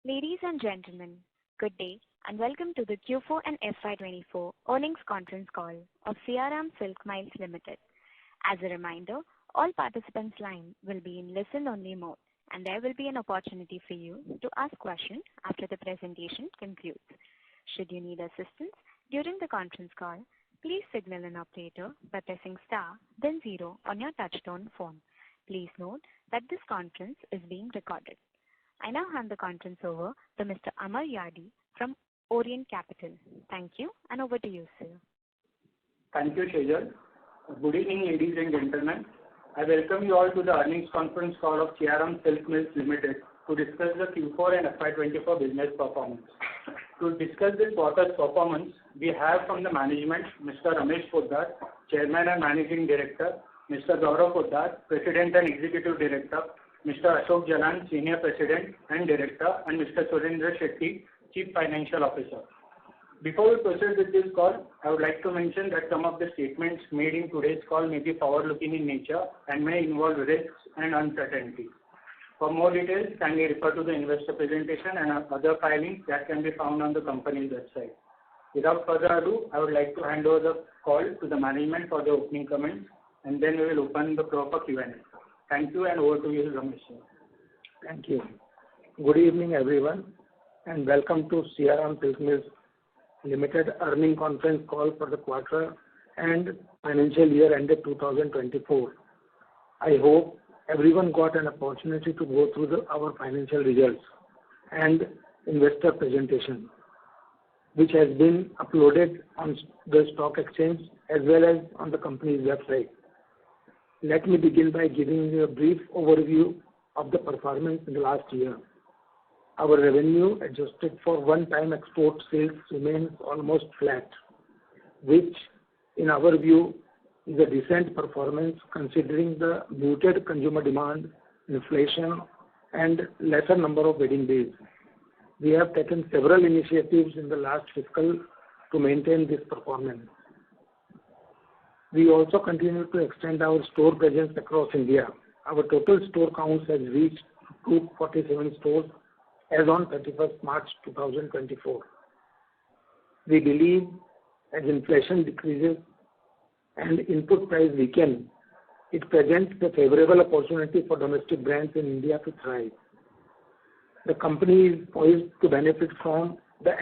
Ladies and gentlemen, good day and welcome to the Q4 and FY24 earnings conference call of Siyaram Silk Mills Limited. As a reminder, all participants' line will be in listen-only mode and there will be an opportunity for you to ask questions after the presentation concludes. Should you need assistance during the conference call, please signal an operator by pressing star then 0 on your touchtone phone. Please note that this conference is being recorded. I now hand the conference over to Mr. Amar Yadi from Orient Capital. Thank you and over to you, sir. Thank you, Shejal. Good evening, ladies and gentlemen. I welcome you all to the earnings conference call of Siyaram Silk Mills Limited to discuss the Q4 and FY24 business performance. To discuss this quarter's performance, we have from the management Mr. Ramesh Poddar, Chairman and Managing Director, Mr. Gaurav Poddar, President and Executive Director, Mr. Ashok Jalan, Senior President and Director, and Mr. Surendra Shetty, Chief Financial Officer. Before we proceed with this call, I would like to mention that some of the statements made in today's call may be forward-looking in nature and may involve risks and uncertainties. For more details, kindly refer to the investor presentation and other filings that can be found on the company's website. Without further ado, I would like to hand over the call to the management for the opening comments, and then we will open the floor for Q&A. Thank you and over to you, Ramesh. Thank you. Good evening, everyone, and welcome to Siyaram Silk Mills Limited earnings conference call for the quarter and financial year ended 2024. I hope everyone got an opportunity to go through our financial results and investor presentation, which has been uploaded on the stock exchange as well as on the company's website. Let me begin by giving you a brief overview of the performance in the last year. Our revenue adjusted for one-time export sales remains almost flat, which in our view is a decent performance considering the muted consumer demand, inflation and lesser number of wedding days. We have taken several initiatives in the last fiscal to maintain this performance. We also continue to extend our store presence across India. Our total store count has reached 247 stores as on 31st March 2024. We believe as inflation decreases and input price weaken, it presents a favorable opportunity for domestic brands in India to thrive. The company is poised to benefit from the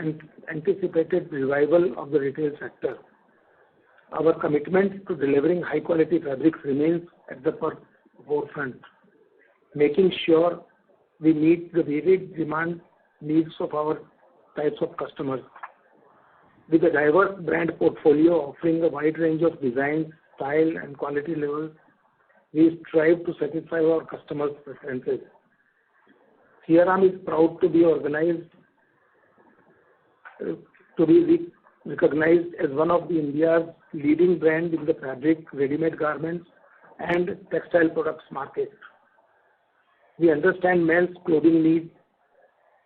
anticipated revival of the retail sector. Our commitment to delivering high-quality fabrics remains at the forefront, making sure we meet the varied demand needs of our types of customers. With a diverse brand portfolio offering a wide range of designs, style and quality levels, we strive to satisfy our customers' preferences. Siyaram is proud to be recognized as one of India's leading brands in the fabric, ready-made garments and textile products market. We understand men's clothing needs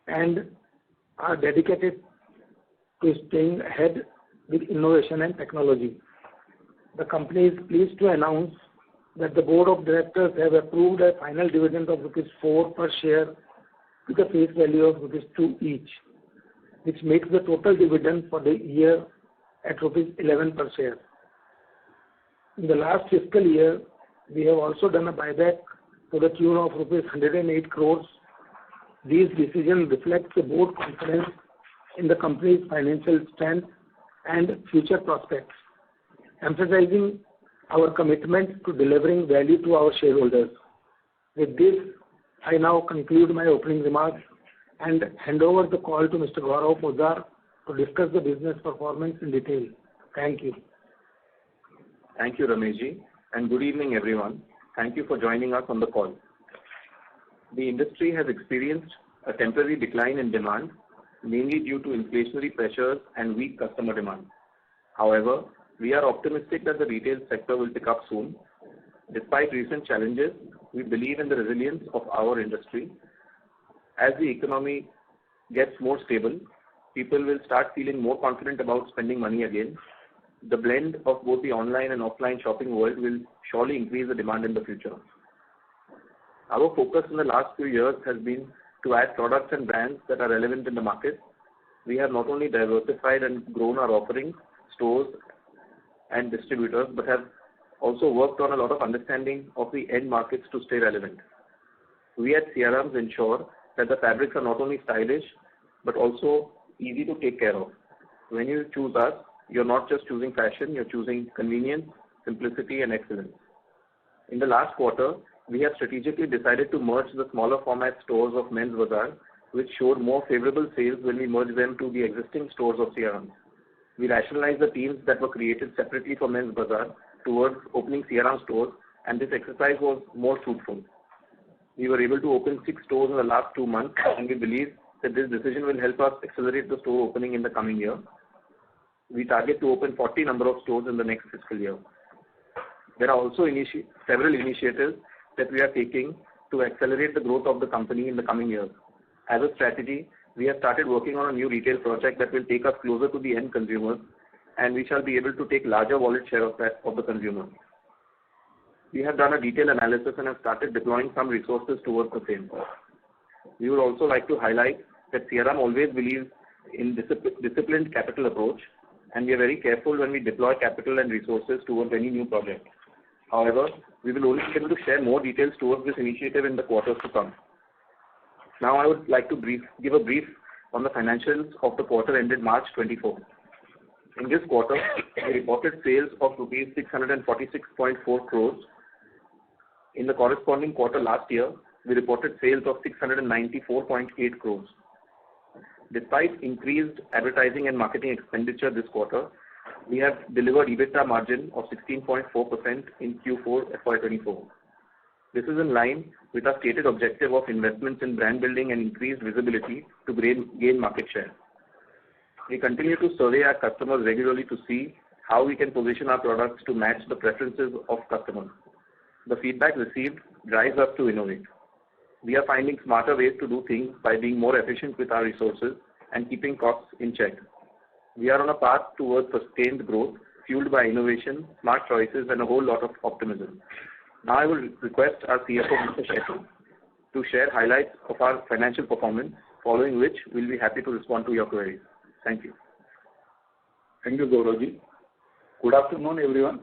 and are dedicated to staying ahead with innovation and technology. The company is pleased to announce that the Board of Directors have approved a final dividend of Rs 4 per share with a face value of Rs 2 each, which makes the total dividend for the year at Rs 11 per share. In the last fiscal year, we have also done a buyback to the tune of Rs 108 crores. These decisions reflect the board confidence in the company's financial strength and future prospects, emphasizing our commitment to delivering value to our shareholders. With this, I now conclude my opening remarks and hand over the call to Mr. Gaurav Poddar to discuss the business performance in detail. Thank you. Thank you, Rameshji, and good evening, everyone. Thank you for joining us on the call. The industry has experienced a temporary decline in demand, mainly due to inflationary pressures and weak customer demand. However, we are optimistic that the retail sector will pick up soon. Despite recent challenges, we believe in the resilience of our industry. As the economy gets more stable, people will start feeling more confident about spending money again. The blend of both the online and offline shopping world will surely increase the demand in the future. Our focus in the last few years has been to add products and brands that are relevant in the market. We have not only diversified and grown our offerings, stores and distributors, but have also worked on a lot of understanding of the end markets to stay relevant. We at Siyaram ensure that the fabrics are not only stylish, but also easy to take care of. When you choose us, you're not just choosing fashion, you're choosing convenience, simplicity and excellence. In the last quarter, we have strategically decided to merge the smaller format stores of Men's Bazaar, which showed more favorable sales when we merged them to the existing stores of Siyaram. We rationalized the teams that were created separately for Men's Bazaar towards opening Siyaram stores, and this exercise was more fruitful. We were able to open 6 stores in the last 2 months, and we believe that this decision will help us accelerate the store opening in the coming year. We target to open 40 number of stores in the next fiscal year. There are also several initiatives that we are taking to accelerate the growth of the company in the coming years. As a strategy, we have started working on a new retail project that will take us closer to the end consumers, and we shall be able to take larger wallet share of the consumer. We have done a detailed analysis and have started deploying some resources towards the same. We would also like to highlight that Siyaram always believes in disciplined capital approach, and we are very careful when we deploy capital and resources towards any new project. However, we will only be able to share more details towards this initiative in the quarters to come. Now I would like to give a brief on the financials of the quarter ended March 24. In this quarter, we reported sales of rupees 646.4 crores. In the corresponding quarter last year, we reported sales of 694.8 crores. Despite increased advertising and marketing expenditure this quarter, we have delivered EBITDA margin of 16.4% in Q4 FY24. This is in line with our stated objective of investments in brand building and increased visibility to gain market share. We continue to survey our customers regularly to see how we can position our products to match the preferences of customers. The feedback received drives us to innovate. We are finding smarter ways to do things by being more efficient with our resources and keeping costs in check. We are on a path towards sustained growth, fueled by innovation, smart choices, and a whole lot of optimism. Now I will request our CFO, Mr. Shetty, to share highlights of our financial performance, following which we'll be happy to respond to your queries. Thank you. Thank you, Gauravji. Good afternoon, everyone.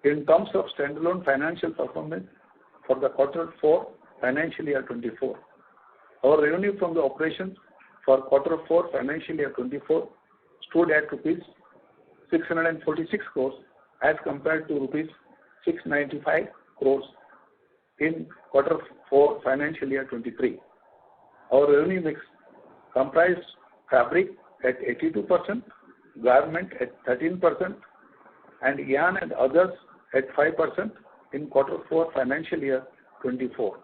In terms of standalone financial performance for the quarter 4 financial year 24, our revenue from the operations for quarter 4 financial year 24 stood at rupees 646 crores as compared to rupees 695 crores in quarter 4 financial year 23. Our revenue mix comprised fabric at 82%, garment at 13%, and yarn and others at 5% in quarter 4 financial year 24.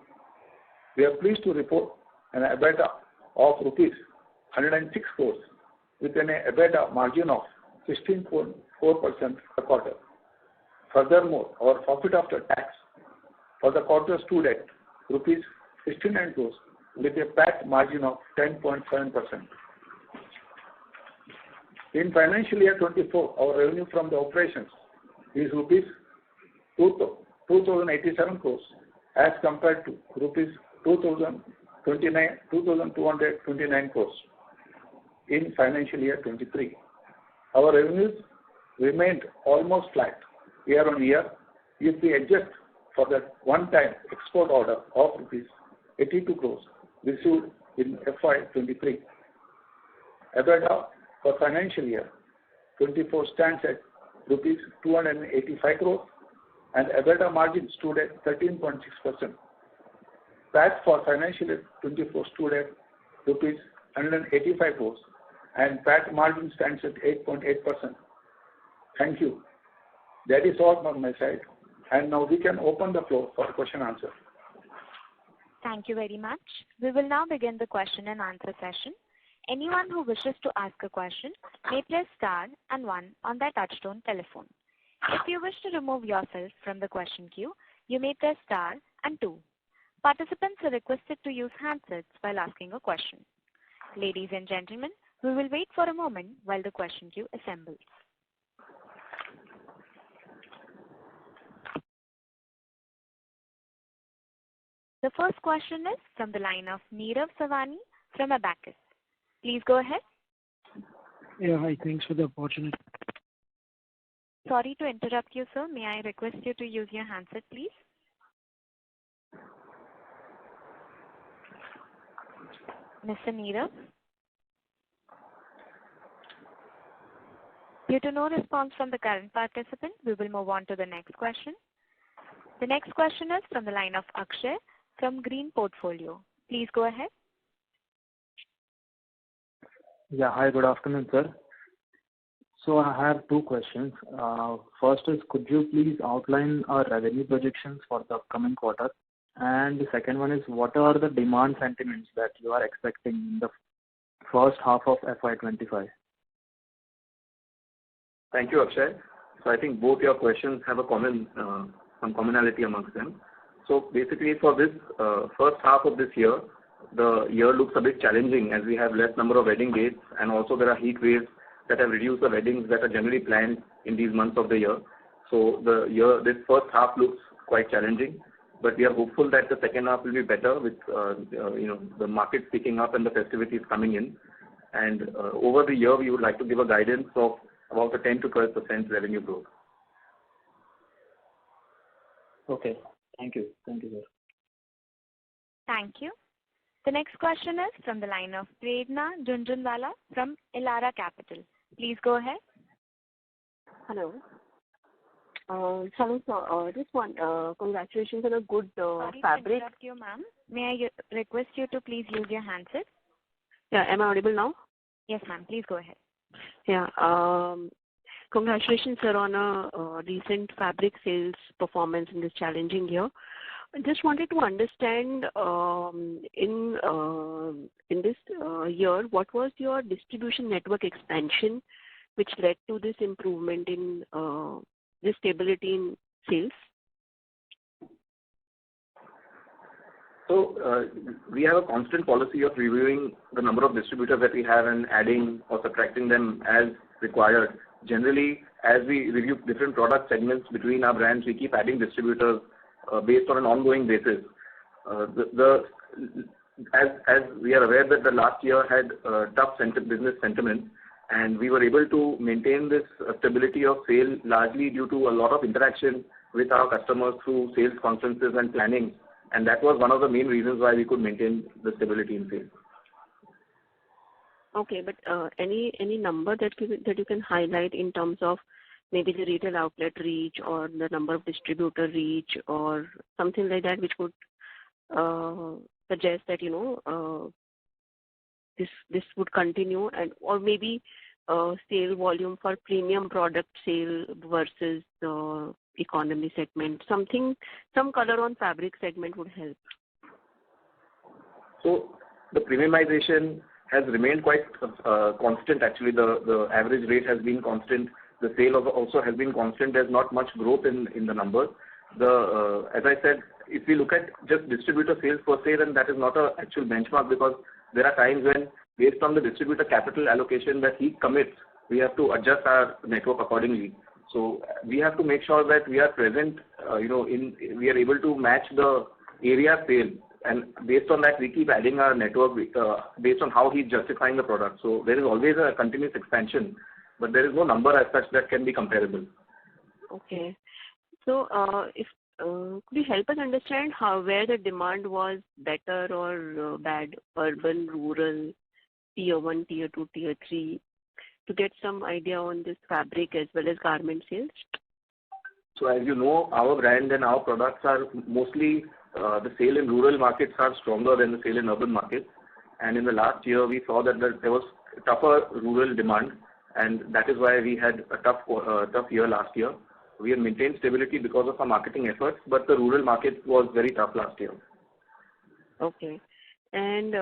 We are pleased to report an EBITDA of rupees 106 crores with an EBITDA margin of 16.4% per quarter. Furthermore, our profit after tax for the quarter stood at rupees 69 crores with a PAT margin of 10.7%. In financial year 24, our revenue from the operations is rupees 2,087 crores as compared to rupees 2,229 crores in financial year 23. Our revenues remained almost flat year on year if we adjust for that one-time export order of rupees 82 crores received in FY23. EBITDA for financial year 24 stands at rupees 285 crores and EBITDA margin stood at 13.6%. PAT for financial year 24 stood at rupees 185 crores and PAT margin stands at 8.8%. Thank you. That is all from my side, and now we can open the floor for question and answer. Thank you very much. We will now begin the question and answer session. Anyone who wishes to ask a question may press star and 1 on their touchtone telephone. If you wish to remove yourself from the question queue, you may press star and 2. Participants are requested to use handsets while asking a question. Ladies and gentlemen, we will wait for a moment while the question queue assembles. The first question is from the line of Nirav Savani from Abacus. Please go ahead. Yeah, hi. Thanks for the opportunity. Sorry to interrupt you, sir. May I request you to use your handset, please? Mr. Nirav? Due to no response from the current participant, we will move on to the next question. The next question is from the line of Akshay from Green Portfolio. Please go ahead. Yeah, hi, good afternoon, sir. So I have two questions. First is, could you please outline our revenue projections for the upcoming quarter? And the second one is, what are the demand sentiments that you are expecting in the first half of FY25? Thank you, Akshay. So I think both your questions have a some commonality amongst them. So basically for this first half of this year, the year looks a bit challenging as we have less number of wedding dates, and also there are heat waves that have reduced the weddings that are generally planned in these months of the year. So this first half looks quite challenging, but we are hopeful that the second half will be better with the market picking up and the festivities coming in. And over the year, we would like to give a guidance of about a 10 to 12% revenue growth. Okay, thank you. Thank you, sir. Thank you. The next question is from the line of Prerna Junjunwala from Elara Capital. Please go ahead. Hello. Hello, sir. Just one, congratulations on a good Sorry fabric. to interrupt you, ma'am. May I request you to please use your handset? Yeah, am I audible now? Yes, ma'am. Please go ahead. Yeah. Congratulations, sir, on a recent fabric sales performance in this challenging year. I just wanted to understand in this year, what was your distribution network expansion which led to this improvement in this stability in sales? So we have a constant policy of reviewing the number of distributors that we have and adding or subtracting them as required. Generally, as we review different product segments between our brands, we keep adding distributors based on an ongoing basis. As we are aware that the last year had tough business sentiment, and we were able to maintain this stability of sale largely due to a lot of interaction with our customers through sales conferences and planning, and that was one of the main reasons why we could maintain the stability in sales. Okay, but any number that you can highlight in terms of maybe the retail outlet reach or the number of distributor reach or something like that, which would suggest that this would continue, and or maybe sale volume for premium product sale versus the economy segment. Some color on fabric segment would help. So the premiumization has remained quite constant. Actually, the average rate has been constant. The sale also has been constant. There's not much growth in the numbers. As I said, if we look at just distributor sales per se, then that is not an actual benchmark, because there are times when, based on the distributor capital allocation that he commits, we have to adjust our network accordingly. So we have to make sure that we are present, we are able to match the area sale, and based on that we keep adding our network based on how he's justifying the product. So there is always a continuous expansion, but there is no number as such that can be comparable. Okay. So could you help us understand where the demand was better or bad, urban, rural, tier 1, tier 2, tier 3, to get some idea on this fabric as well as garment sales? So as you know, our brand and our products are mostly, the sale in rural markets are stronger than the sale in urban markets. And in the last year, we saw that there was tougher rural demand, and that is why we had a tough year last year. We have maintained stability because of our marketing efforts, but the rural market was very tough last year. Okay. And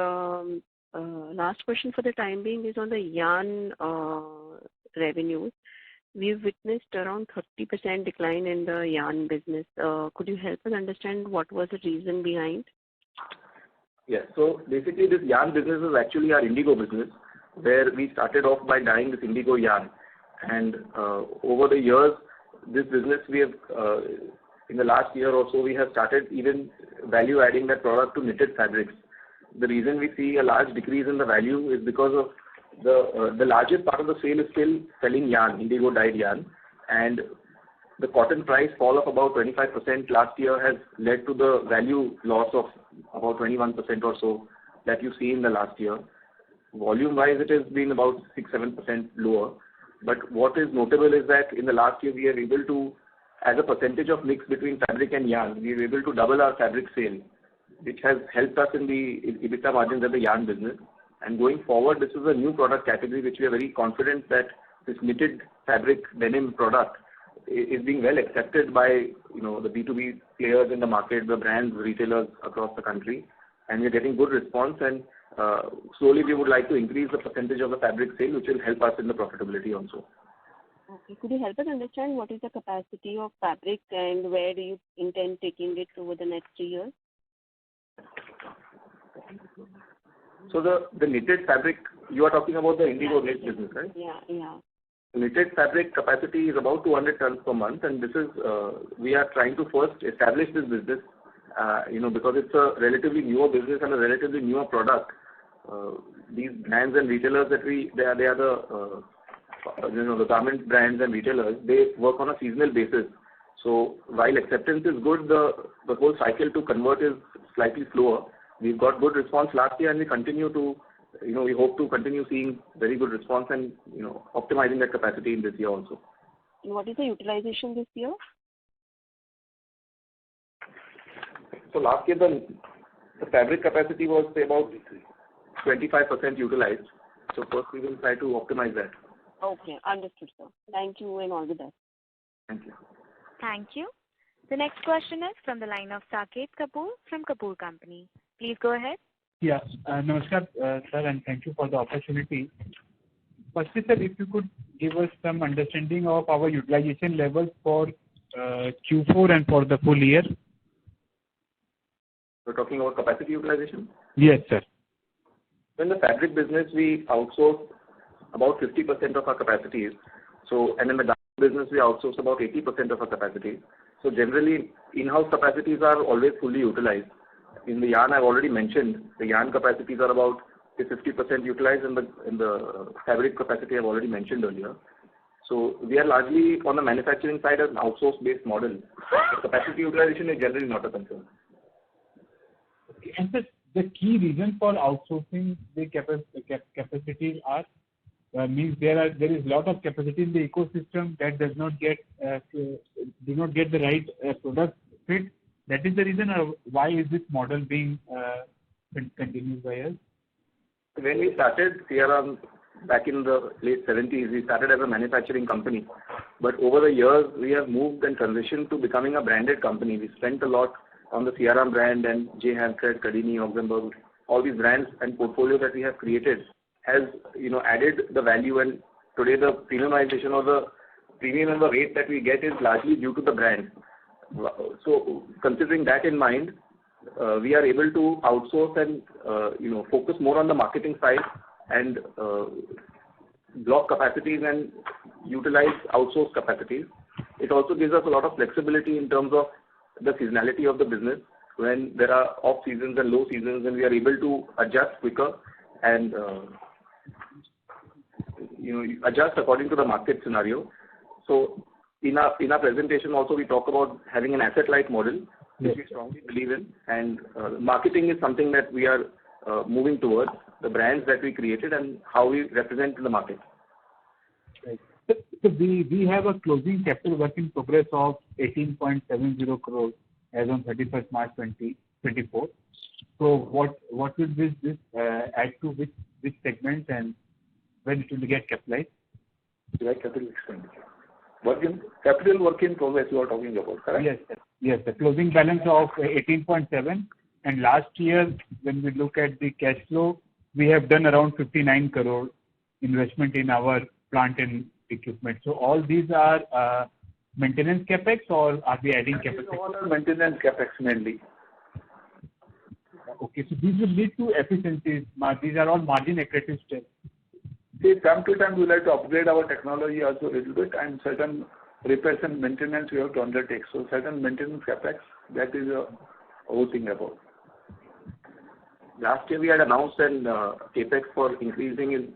last question for the time being is on the yarn revenues. We've witnessed around 30% decline in the yarn business. Could you help us understand what was the reason behind? Yes. So basically, this yarn business is actually our indigo business, where we started off by dyeing this indigo yarn. And over the years, this business we have in the last year or so, we have started even value adding that product to knitted fabrics. The reason we see a large decrease in the value is because of the largest part of the sale is still selling yarn, indigo dyed yarn, and the cotton price fall of about 25% last year has led to the value loss of about 21% or so that you see in the last year. Volume wise, it has been about 6-7% lower. But what is notable is that in the last year, we are able to, as a percentage of mix between fabric and yarn, we were able to double our fabric sale, which has helped us in the EBITDA margins of the yarn business. And going forward, this is a new product category which we are very confident that this knitted fabric denim product is being well accepted by the B2B players in the market, the brands, retailers across the country, and we are getting good response. And slowly we would like to increase the percentage of the fabric sale, which will help us in the profitability also. Okay. Could you help us understand what is the capacity of fabric and where do you intend taking it over the next 3 years? So the knitted fabric, you are talking about the indigo knit business, right? Yeah. The knitted fabric capacity is about 200 tons per month, and this is we are trying to first establish this business, because it's a relatively newer business and a relatively newer product. These brands and retailers that they are the garment brands and retailers, they work on a seasonal basis. So while acceptance is good, the whole cycle to convert is slightly slower. We've got good response last year, and we continue to, we hope to continue seeing very good response and, optimizing that capacity in this year also. And what is the utilization this year? So last year, the fabric capacity was say about 25% utilized. So first we will try to optimize that. Okay, understood, sir. Thank you and all the best. Thank you. Thank you. The next question is from the line of Saket Kapoor from Kapoor Company. Please go ahead. Yes, namaskar, sir, and thank you for the opportunity. Firstly, sir, if you could give us some understanding of our utilization levels for Q4 and for the full year. We're talking about capacity utilization? Yes, sir. In the fabric business, we outsource about 50% of our capacities. So, and in the garment business, we outsource about 80% of our capacities. So generally, in-house capacities are always fully utilized. In the yarn, I've already mentioned, the yarn capacities are about 50% utilized, and the fabric capacity I've already mentioned earlier. So we are largely on the manufacturing side as an outsource-based model. The capacity utilization is generally not a concern. Okay. And sir, the key reason for outsourcing the capacities are means there is a lot of capacity in the ecosystem that does not get the right product fit. That is the reason why is this model being continued by us? When we started Siyaram back in the late 70s, we started as a manufacturing company. But over the years, we have moved and transitioned to becoming a branded company. We spent a lot on the Siyaram brand and J. Hampstead, Kadini, Augsburg, all these brands and portfolio that we have created has added the value, and today the premiumization or the premium and the rate that we get is largely due to the brand. So considering that in mind, we are able to outsource and focus more on the marketing side and block capacities and utilize outsourced capacities. It also gives us a lot of flexibility in terms of the seasonality of the business. When there are off seasons and low seasons, and we are able to adjust quicker and adjust according to the market scenario. So in our presentation also we talk about having an asset-light model, which we strongly believe in, and marketing is something that we are moving towards, the brands that we created and how we represent in the market. Right. So we have a closing capital work in progress of 18.70 crores as on 31st March 2024. So what will this add to which segment and when it will get capitalized? Like capital expenditure. Capital work in progress you are talking about, correct? Yes, sir. Yes, the closing balance of 18.7, and last year when we look at the cash flow, we have done around 59 crore investment in our plant and equipment. So all these are maintenance capex, or are we adding capacity? All are maintenance capex mainly. Okay, so these will lead to efficiencies. These are all margin accretive steps. See, time to time we like to upgrade our technology also a little bit, and certain repairs and maintenance we have to undertake. So certain maintenance capex, that is a whole thing about. Last year we had announced an capex for increasing in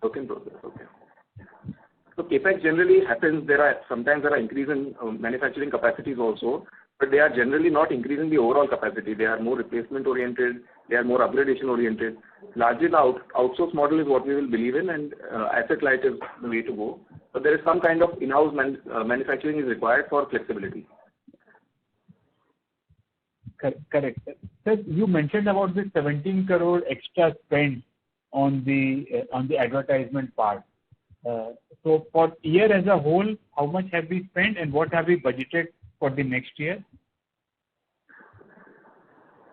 work in progress. Okay. So capex generally happens. Sometimes there are increase in manufacturing capacities also, but they are generally not increasing the overall capacity. They are more replacement oriented. They are more upgradation oriented. Largely the outsource model is what we will believe in, and asset light is the way to go. But there is some kind of in-house manufacturing is required for flexibility. Correct. Sir, you mentioned about the 17 crore extra spend on the advertisement part. So for year as a whole, how much have we spent and what have we budgeted for the next year?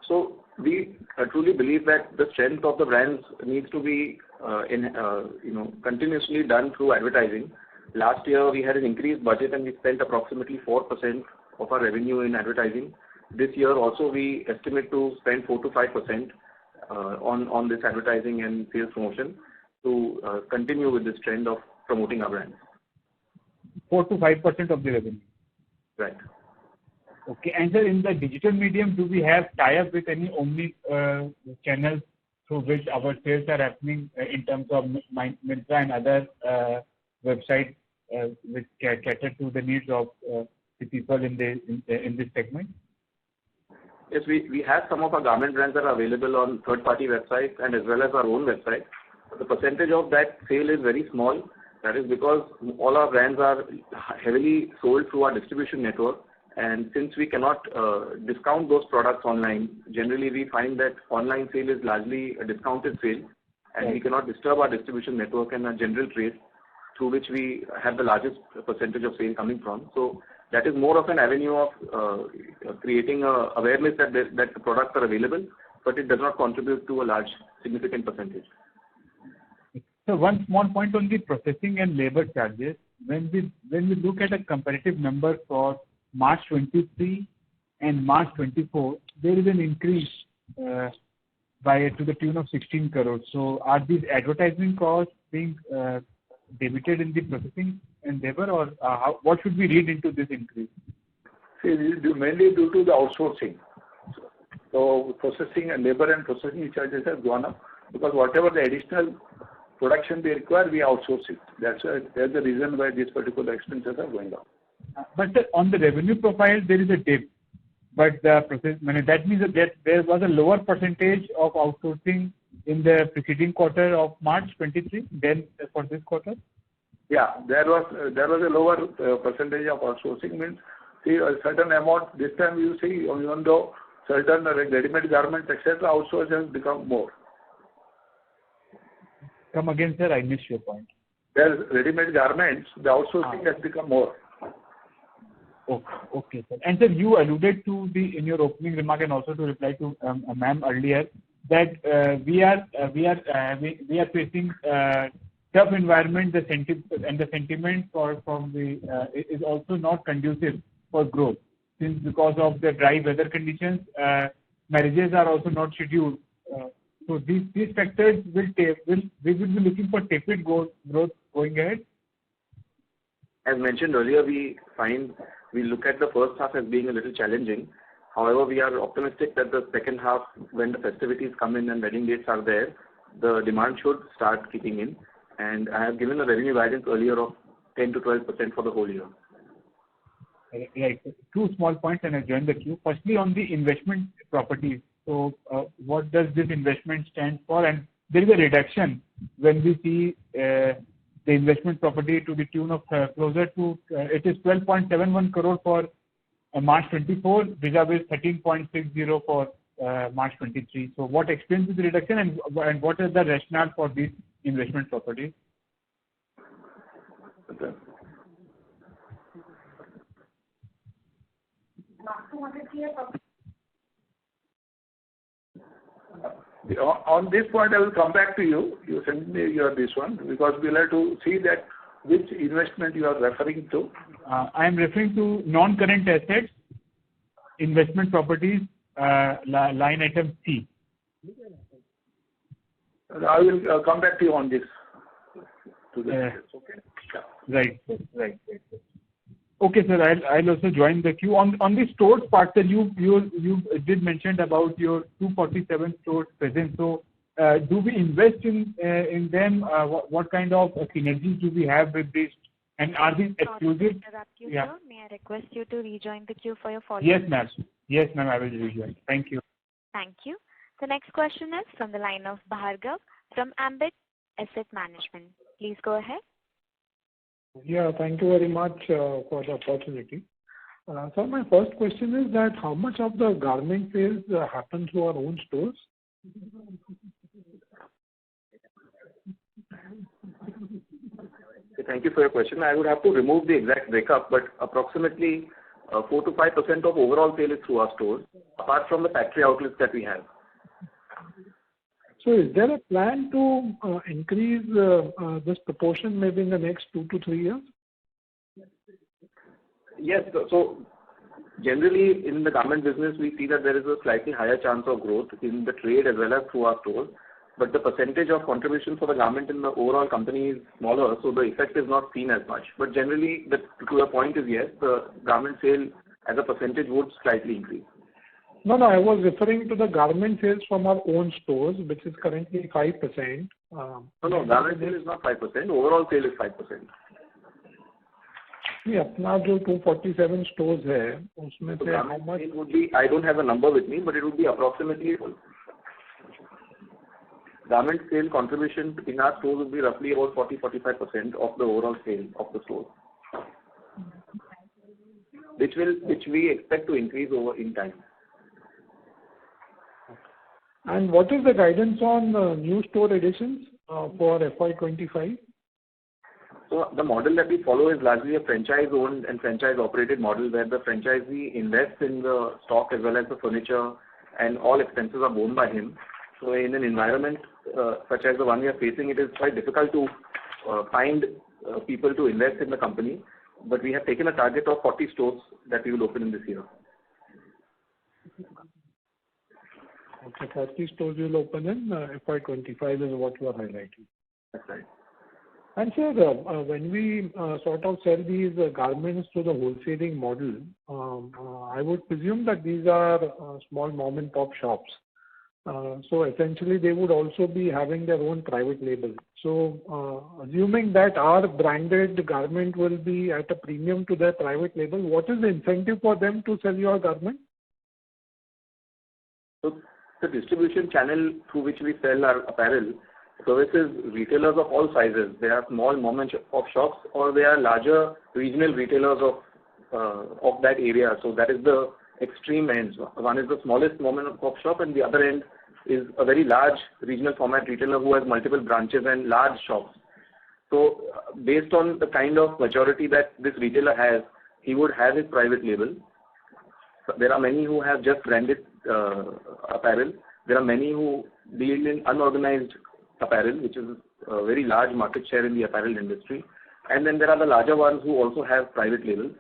So we truly believe that the strength of the brands needs to be continuously done through advertising. Last year we had an increased budget and we spent approximately 4% of our revenue in advertising. This year also we estimate to spend 4 to 5% on this advertising and sales promotion to continue with this trend of promoting our brands. 4 to 5% of the revenue. Right. Okay. And sir, in the digital medium, do we have tie-up with any omni channels through which our sales are happening in terms of Myntra and other websites which cater to the needs of the people in this segment? Yes, we have some of our garment brands that are available on third-party websites and as well as our own website. The percentage of that sale is very small. That is because all our brands are heavily sold through our distribution network. And since we cannot discount those products online, generally we find that online sale is largely a discounted sale, and we cannot disturb our distribution network and our general trade through which we have the largest percentage of sale coming from. So that is more of an avenue of creating awareness that the products are available, but it does not contribute to a large significant percentage. So one small point on the processing and labor charges. When we look at a comparative number for March 23 and March 24, there is an increase to the tune of 16 crores. So are these advertising costs being debited in the processing and labor, or what should we read into this increase? See, this is mainly due to the outsourcing. So processing and labor and processing charges have gone up because whatever the additional production they require, we outsource it. That's the reason why these particular expenses are going up. But on the revenue profile, there is a dip. But that means that there was a lower percentage of outsourcing in the preceding quarter of March 23 than for this quarter? Yeah, there was a lower percentage of outsourcing. Means see a certain amount this time you see, even though certain ready-made garments etc. outsourced has become more. Come again, sir. I missed your point. There's ready-made garments. The outsourcing has become more. Okay, sir. And sir, you alluded to in your opening remark and also to reply to ma'am earlier that we are facing tough environment. The sentiment is also not conducive for growth, since because of the dry weather conditions, marriages are also not scheduled. So these factors we will be looking for tepid growth going ahead. As mentioned earlier, we look at the first half as being a little challenging. However, we are optimistic that the second half, when the festivities come in and wedding dates are there, the demand should start kicking in. And I have given a revenue guidance earlier of 10 to 12% for the whole year. Right. Two small points and I join the queue. Firstly, on the investment properties. So what does this investment stand for? And there is a reduction when we see the investment property to the tune of closer to, it is 12.71 crore for March 24 vis-a-vis 13.60 for March 23. So what explains this reduction and what is the rationale for these investment properties? Okay. On this point, I will come back to you. You send me this one because we'll have to see that which investment you are referring to. I am referring to non-current assets, investment properties, line item C. I will come back to you on this. Okay. Right. Okay, sir. I'll also join the queue. On the stores part, sir, you did mention about your 247 stores present. So, do we invest in them? What kind of synergies do we have with this? And are these exclusive? Sorry to interrupt you, sir. May I request you to rejoin the queue for your follow-up? Yes, ma'am. Yes, ma'am. I will rejoin. Thank you. Thank you. The next question is from the line of Bhargav from Ambit Asset Management. Please go ahead. Yeah, thank you very much for the opportunity. So my first question is that how much of the garment sales happen through our own stores? Thank you for your question. I would have to remove the exact breakup, but approximately 4 to 5% of overall sale is through our stores, apart from the factory outlets that we have. So is there a plan to increase this proportion maybe in the next 2 to 3 years? Yes. So generally in the garment business, we see that there is a slightly higher chance of growth in the trade as well as through our stores. But the percentage of contribution for the garment in the overall company is smaller, so the effect is not seen as much. But generally, to your point is yes, the garment sale as a percentage would slightly increase. No, I was referring to the garment sales from our own stores, which is currently 5%. No, garment sale is not 5%. Overall sale is 5%. Yeah, अपना जो 247 stores है, उसमें से how much? It would be, I don't have a number with me, but it would be approximately. Garment sale contribution in our stores would be roughly about 40-45% of the overall sale of the store, which we expect to increase over in time. And what is the guidance on new store additions for FY25? So the model that we follow is largely a franchise-owned and franchise-operated model where the franchisee invests in the stock as well as the furniture, and all expenses are borne by him. So in an environment such as the one we are facing, it is quite difficult to find people to invest in the company. But we have taken a target of 40 stores that we will open in this year. Okay, 40 stores you will open in FY25 is what you are highlighting. That's right. And sir, when we sort of sell these garments to the wholesaling model, I would presume that these are small mom and pop shops. So essentially they would also be having their own private label. So assuming that our branded garment will be at a premium to their private label, what is the incentive for them to sell your garment? So the distribution channel through which we sell our apparel services retailers of all sizes. They are small mom and pop shops, or they are larger regional retailers of that area. So that is the extreme ends. One is the smallest mom and pop shop, and the other end is a very large regional format retailer who has multiple branches and large shops. So based on the kind of maturity that this retailer has, he would have his private label. There are many who have just branded apparel. There are many who deal in unorganized apparel, which is a very large market share in the apparel industry. And then there are the larger ones who also have private labels.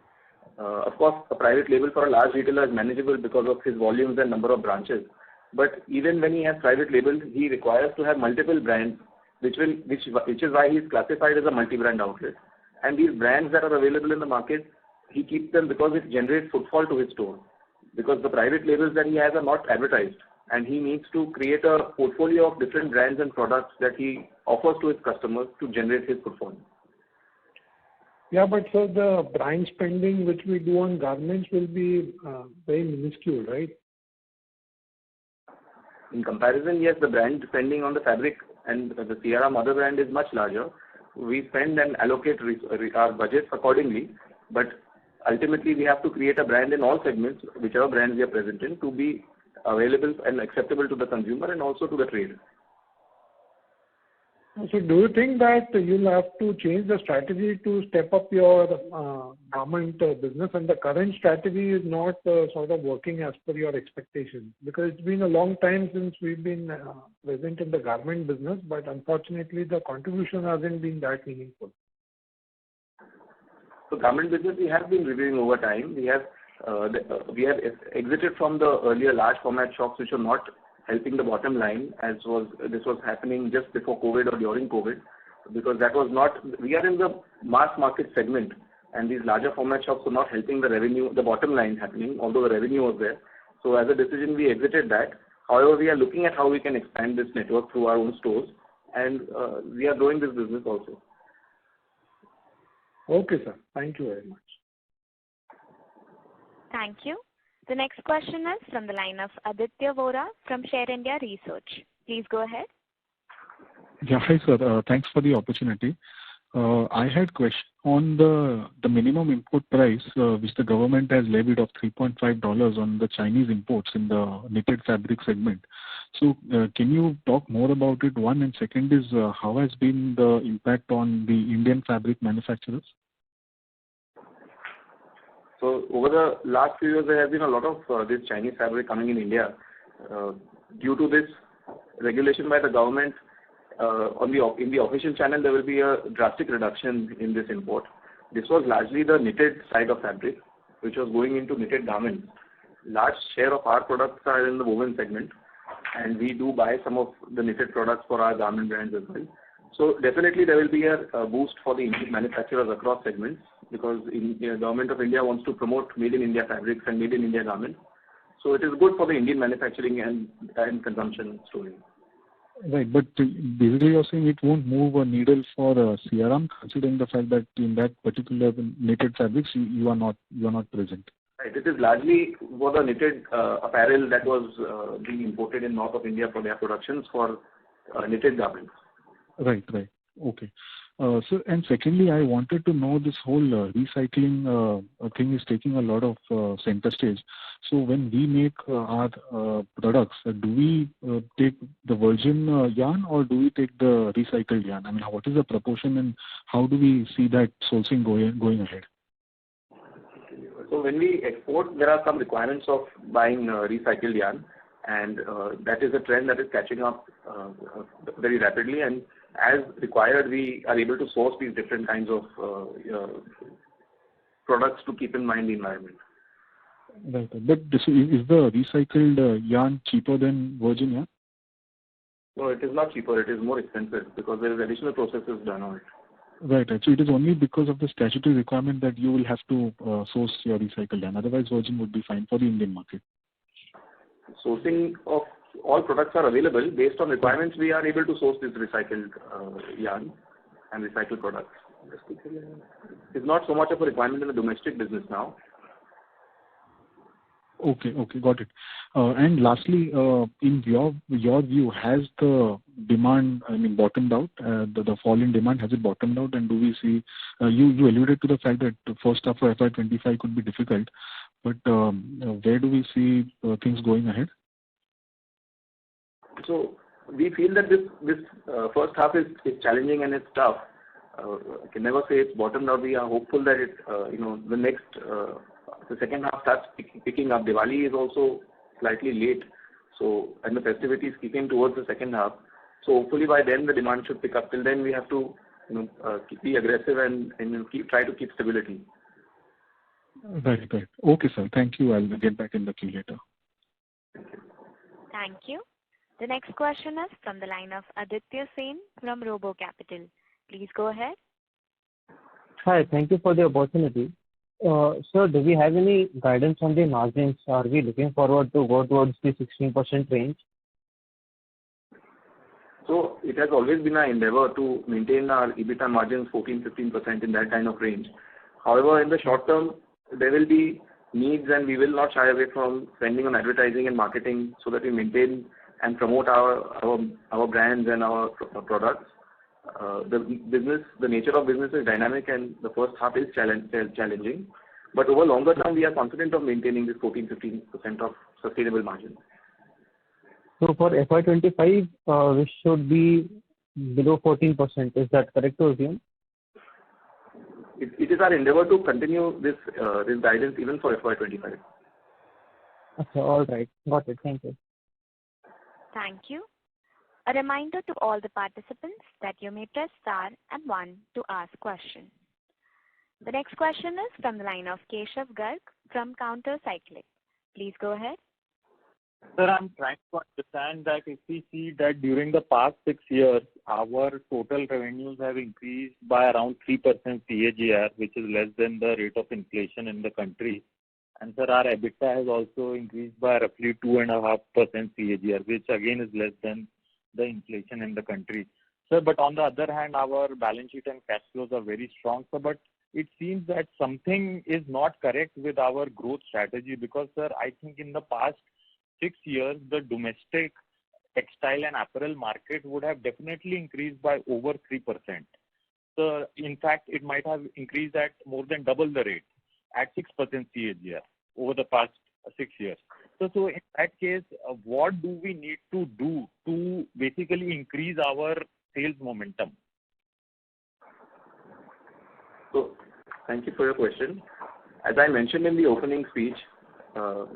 Of course, a private label for a large retailer is manageable because of his volumes and number of branches. But even when he has private labels, he requires to have multiple brands, which is why he is classified as a multi-brand outlet. And these brands that are available in the market, he keeps them because it generates footfall to his store. Because the private labels that he has are not advertised, and he needs to create a portfolio of different brands and products that he offers to his customers to generate his footfall. Yeah, but so the brand spending which we do on garments will be very minuscule, right? In comparison, yes, the brand spending on the fabric and the Siyaram other brand is much larger. We spend and allocate our budgets accordingly, but ultimately we have to create a brand in all segments, whichever brands we are present in, to be available and acceptable to the consumer and also to the trade. So do you think that you'll have to change the strategy to step up your garment business, and the current strategy is not sort of working as per your expectations? Because it's been a long time since we've been present in the garment business, but unfortunately the contribution hasn't been that meaningful. So garment business we have been reviewing over time. We have exited from the earlier large format shops which are not helping the bottom line, as this was happening just before COVID or during COVID. because that was not, we are in the mass market segment, and these larger format shops were not helping the revenue, the bottom line happening, although the revenue was there. So as a decision, we exited that. However, we are looking at how we can expand this network through our own stores, and we are growing this business also. Okay, sir. Thank you very much. Thank you. The next question is from the line of Aditya Vora from Share India Research. Please go ahead. Yeah, hi sir. Thanks for the opportunity. I had question on the minimum import price which the government has levied of $3.5 on the Chinese imports in the knitted fabric segment. So can you talk more about it? One, and second is how has been the impact on the Indian fabric manufacturers? So over the last few years, there has been a lot of this Chinese fabric coming in India. Due to this regulation by the government, in the official channel, there will be a drastic reduction in this import. This was largely the knitted side of fabric, which was going into knitted garments. Large share of our products are in the woven segment, and we do buy some of the knitted products for our garment brands as well. So definitely there will be a boost for the Indian manufacturers across segments, because the government of India wants to promote made in India fabrics and made in India garments. So it is good for the Indian manufacturing and consumption story. Right, but basically you're saying it won't move a needle for Siyaram, considering the fact that in that particular knitted fabrics you are not present. Right, it is largely for the knitted apparel that was being imported in north of India for their productions for knitted garments. Right. Okay. So, and secondly, I wanted to know, this whole recycling thing is taking a lot of center stage. So when we make our products, do we take the virgin yarn or do we take the recycled yarn? I mean, what is the proportion and how do we see that sourcing going ahead? So when we export, there are some requirements of buying recycled yarn, and that is a trend that is catching up very rapidly, and as required, we are able to source these different kinds of products to keep in mind the environment. Right. But is the recycled yarn cheaper than virgin yarn? No, it is not cheaper. It is more expensive because there is additional processes done on it. Right. So it is only because of the statutory requirement that you will have to source your recycled yarn. Otherwise, virgin would be fine for the Indian market. Sourcing of all products are available. Based on requirements, we are able to source this recycled yarn and recycled products. It's not so much of a requirement in the domestic business now. Okay, got it. And lastly, in your view, has the demand, bottomed out? The fall in demand, has it bottomed out? And do we see, you alluded to the fact that the first half of FY25 could be difficult, but where do we see things going ahead? So we feel that this first half is challenging and it's tough. I can never say it's bottomed out. We are hopeful that the second half starts picking up. Diwali is also slightly late, and the festivities kicking towards the second half. So hopefully by then the demand should pick up. Till then we have to be aggressive and try to keep stability. Right. Okay, sir. Thank you. I'll get back in the queue later. Thank you. The next question is from the line of Aditya Sen from Robo Capital. Please go ahead. Hi, thank you for the opportunity. Sir, do we have any guidance on the margins? Are we looking forward to go towards the 16% range? So it has always been our endeavor to maintain our EBITDA margins 14-15% in that kind of range. However, in the short term, there will be needs and we will not shy away from spending on advertising and marketing so that we maintain and promote our brands and our products. The nature of business is dynamic and the first half is challenging. But over longer term, we are confident of maintaining this 14-15% of sustainable margin. So for FY25, we should be below 14%. Is that correct to assume? It is our endeavor to continue this guidance even for FY25. Okay, all right. Got it. Thank you. Thank you. A reminder to all the participants that you may press star and 1 to ask questions. The next question is from the line of Keshav Garg from Counter Cyclic. Please go ahead. Sir, I'm trying to understand that if we see that during the past 6 years, our total revenues have increased by around 3% CAGR, which is less than the rate of inflation in the country. And sir, our EBITDA has also increased by roughly 2.5% CAGR, which again is less than the inflation in the country. Sir, but on the other hand, our balance sheet and cash flows are very strong, sir, but it seems that something is not correct with our growth strategy because, sir, I think in the past 6 years, the domestic textile and apparel market would have definitely increased by over 3%. So, in fact, it might have increased at more than double the rate at 6% CAGR over the past 6 years. So in that case, what do we need to do to basically increase our sales momentum? So, thank you for your question. As I mentioned in the opening speech,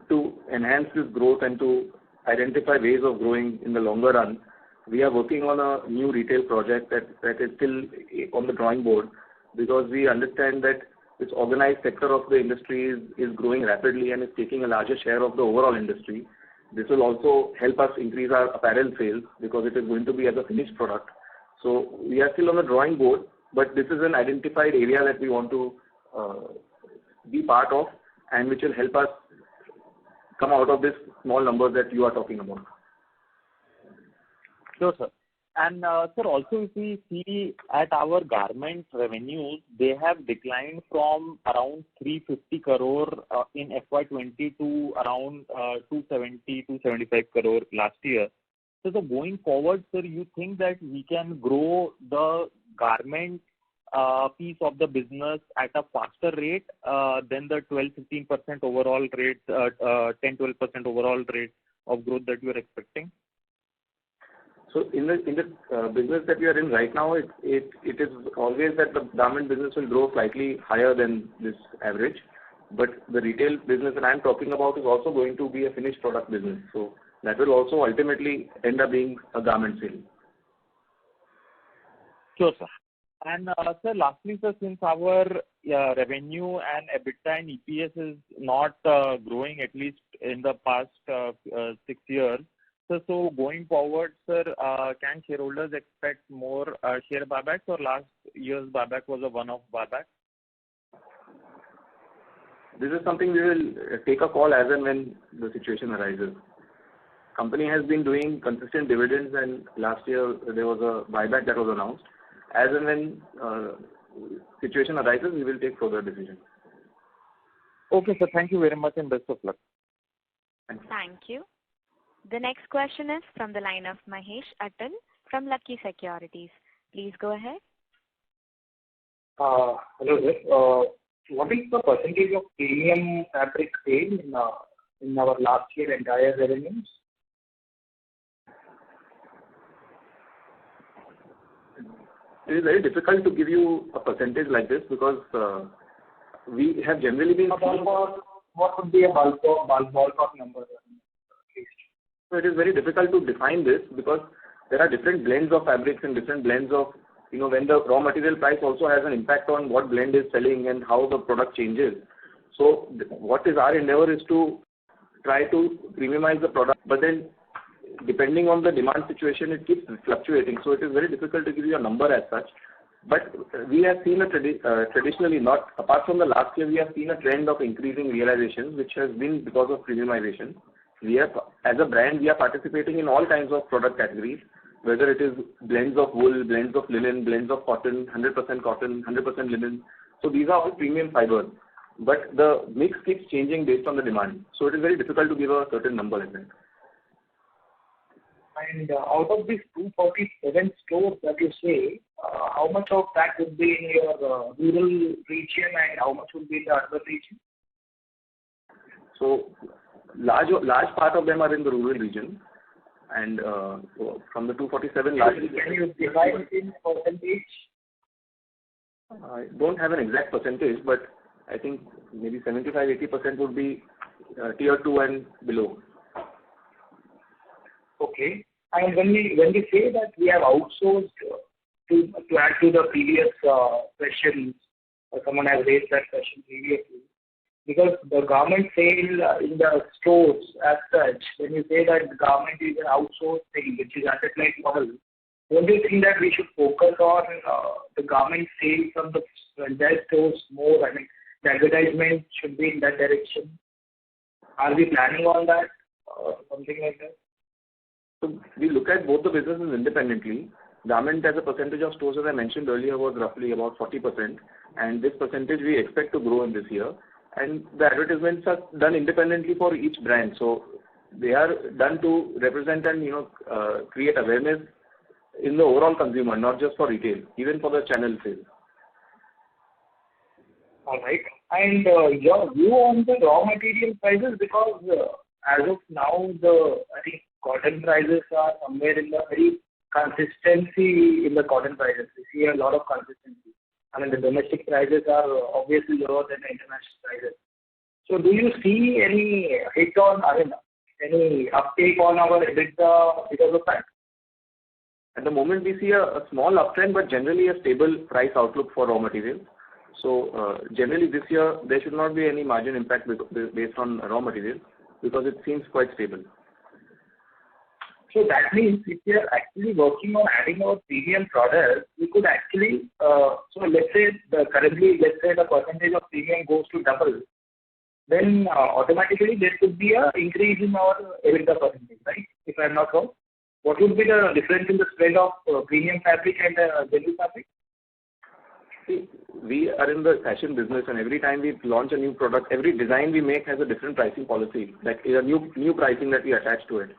to enhance this growth and to identify ways of growing in the longer run, we are working on a new retail project that is still on the drawing board because we understand that this organized sector of the industry is growing rapidly and is taking a larger share of the overall industry. This will also help us increase our apparel sales because it is going to be as a finished product. So we are still on the drawing board, but this is an identified area that we want to be part of and which will help us come out of this small numbers that you are talking about. Sure, sir. And sir, also if we see at our garment revenues, they have declined from around 350 crore in FY20 to around 270, 275 crore last year. So going forward, sir, you think that we can grow the garment piece of the business at a faster rate than the 12-15% overall rate, 10-12% overall rate of growth that you are expecting? So in the business that we are in right now, it is always that the garment business will grow slightly higher than this average. But the retail business that I am talking about is also going to be a finished product business. So that will also ultimately end up being a garment sale. Sure, sir. And sir, lastly, sir, since our revenue and EBITDA and EPS is not growing at least in the past 6 years, so going forward, sir, can shareholders expect more share buybacks or last year's buyback was a one-off buyback? This is something we will take a call as and when the situation arises. Company has been doing consistent dividends and last year there was a buyback that was announced. As and when situation arises, we will take further decisions. Okay, sir. Thank you very much and best of luck. Thank you. The next question is from the line of Mahesh Attal from Lucky Securities. Please go ahead. Hello, sir. What is the percentage of premium fabric sale in our last year entire revenues? It is very difficult to give you a percentage like this because we have generally been... What would be a ballpark number? So it is very difficult to define this because there are different blends of fabrics and different blends of, when the raw material price also has an impact on what blend is selling and how the product changes. So what is our endeavor is to try to premiumize the product, but then depending on the demand situation, it keeps fluctuating. So it is very difficult to give you a number as such. But we have seen traditionally, not apart from the last year, we have seen a trend of increasing realizations, which has been because of premiumization. We have, as a brand, we are participating in all kinds of product categories, whether it is blends of wool, blends of linen, blends of cotton, 100% cotton, 100% linen. So these are all premium fibers. But the mix keeps changing based on the demand. So it is very difficult to give a certain number like that. And out of these 247 stores that you say, how much of that would be in your rural region and how much would be in the urban region? So large part of them are in the rural region, and from the 247 largely... Can you divide it in percentage? I don't have an exact percentage, but I think maybe 75-80% would be tier 2 and below. Okay. And when we say that we have outsourced to add to the previous questions, someone has raised that question previously. Because the government sale in the stores as such, when you say that the government is an outsourced thing, which is asset-light model, don't you think that we should focus on the government sale from the franchise stores more? I mean, the advertisement should be in that direction. Are we planning on that or something like that? So we look at both the businesses independently. Garment as a percentage of stores, as I mentioned earlier, was roughly about 40%, and this percentage we expect to grow in this year. And the advertisements are done independently for each brand, so they are done to represent and create awareness in the overall consumer, not just for retail, even for the channel sales. All right. And your view on the raw material prices, because as of now, I think cotton prices are somewhere in the very consistency in the cotton prices. We see a lot of consistency. I mean, the domestic prices are obviously lower than the international prices. So do you see any hit on, any uptake on our EBITDA because of that? At the moment, we see a small uptrend, but generally a stable price outlook for raw materials. So generally this year, there should not be any margin impact based on raw materials because it seems quite stable. So that means if we are actually working on adding our premium products, we could actually, so let's say the percentage of premium goes to double, then automatically there could be an increase in our EBITDA percentage, right? If I'm not wrong. What would be the difference in the spread of premium fabric and general fabric? See, we are in the fashion business, and every time we launch a new product, every design we make has a different pricing policy, like a new pricing that we attach to it.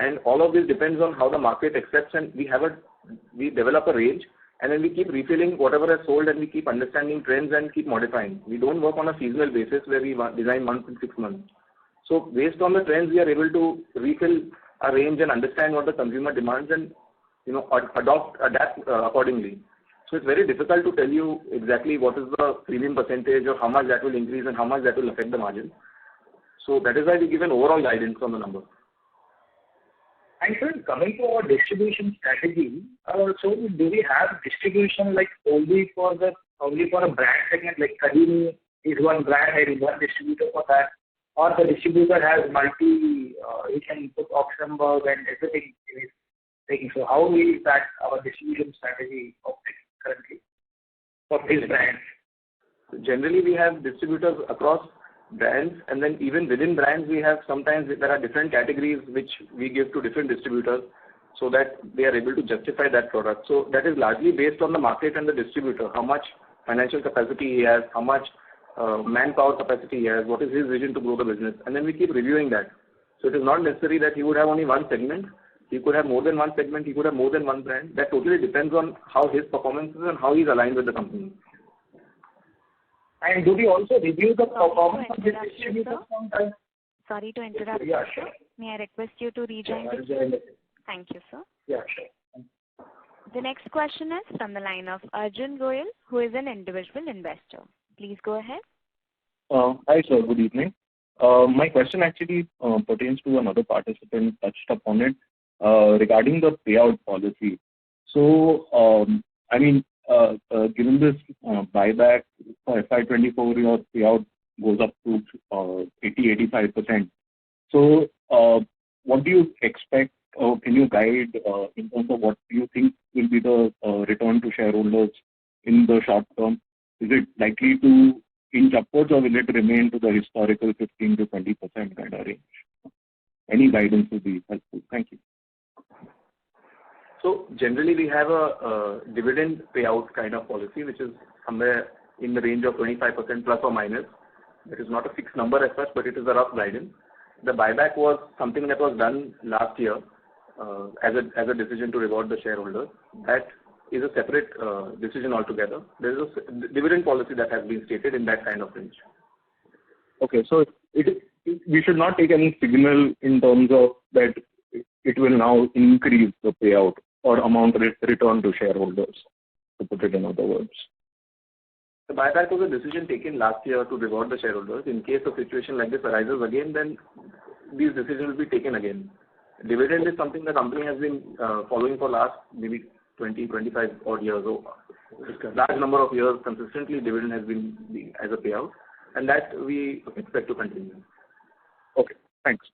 And all of this depends on how the market accepts, and we develop a range, and then we keep refilling whatever has sold, and we keep understanding trends and keep modifying. We don't work on a seasonal basis where we design once in 6 months. So based on the trends, we are able to refill our range and understand what the consumer demands and adapt accordingly. So it's very difficult to tell you exactly what is the premium percentage or how much that will increase and how much that will affect the margin. So that is why we give an overall guidance on the number. And sir, coming to our distribution strategy, so do we have distribution like only for a brand segment, like Kadini is one brand, there is one distributor for that, or the distributor has he can put Oxenberg and everything in his thing. So how is that our distribution strategy currently for these brands? Generally, we have distributors across brands, and then even within brands, we have sometimes there are different categories which we give to different distributors so that they are able to justify that product. So that is largely based on the market and the distributor, how much financial capacity he has, how much manpower capacity he has, what is his vision to grow the business, and then we keep reviewing that. So it is not necessary that he would have only one segment. He could have more than one segment. He could have more than one brand. That totally depends on how his performance is and how he's aligned with the company. And do we also review the performance of the distributor sometimes? Sorry to interrupt. Yeah, sure. May I request you to rejoin the queue? Thank you, sir. Yeah, sure. The next question is from the line of Arjun Goyal, who is an individual investor. Please go ahead. Hi, sir. Good evening. My question actually pertains to another participant touched upon it regarding the payout policy. So, given this buyback for FY24, your payout goes up to 80-85%. So, what do you expect, or can you guide in terms of what do you think will be the return to shareholders in the short term? Is it likely to inch upwards, or will it remain to the historical 15-20% kind of range? Any guidance would be helpful. Thank you. So generally, we have a dividend payout kind of policy, which is somewhere in the range of 25% plus or minus. It is not a fixed number as such, but it is a rough guidance. The buyback was something that was done last year as a decision to reward the shareholders. That is a separate decision altogether. There is a dividend policy that has been stated in that kind of range. Okay, so we should not take any signal in terms of that it will now increase the payout or amount return to shareholders, to put it in other words. The buyback was a decision taken last year to reward the shareholders. In case a situation like this arises again, then these decisions will be taken again. Dividend is something the company has been following for last maybe 20-25 odd years. Large number of years consistently, dividend has been as a payout. and that we expect to continue. Okay, thanks.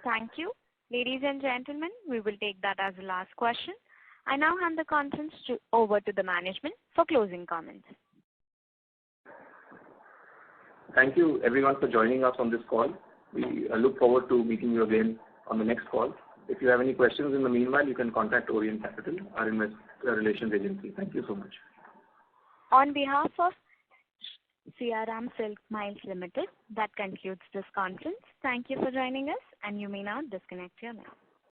Thank you. Ladies and gentlemen, we will take that as the last question. I now hand the conference over to the management for closing comments. Thank you everyone for joining us on this call. We look forward to meeting you again on the next call. If you have any questions in the meanwhile, you can contact Orient Capital, our investor relations agency. Thank you so much. On behalf of Siyaram Silk Miles Limited, that concludes this conference. Thank you for joining us, and you may now disconnect your line.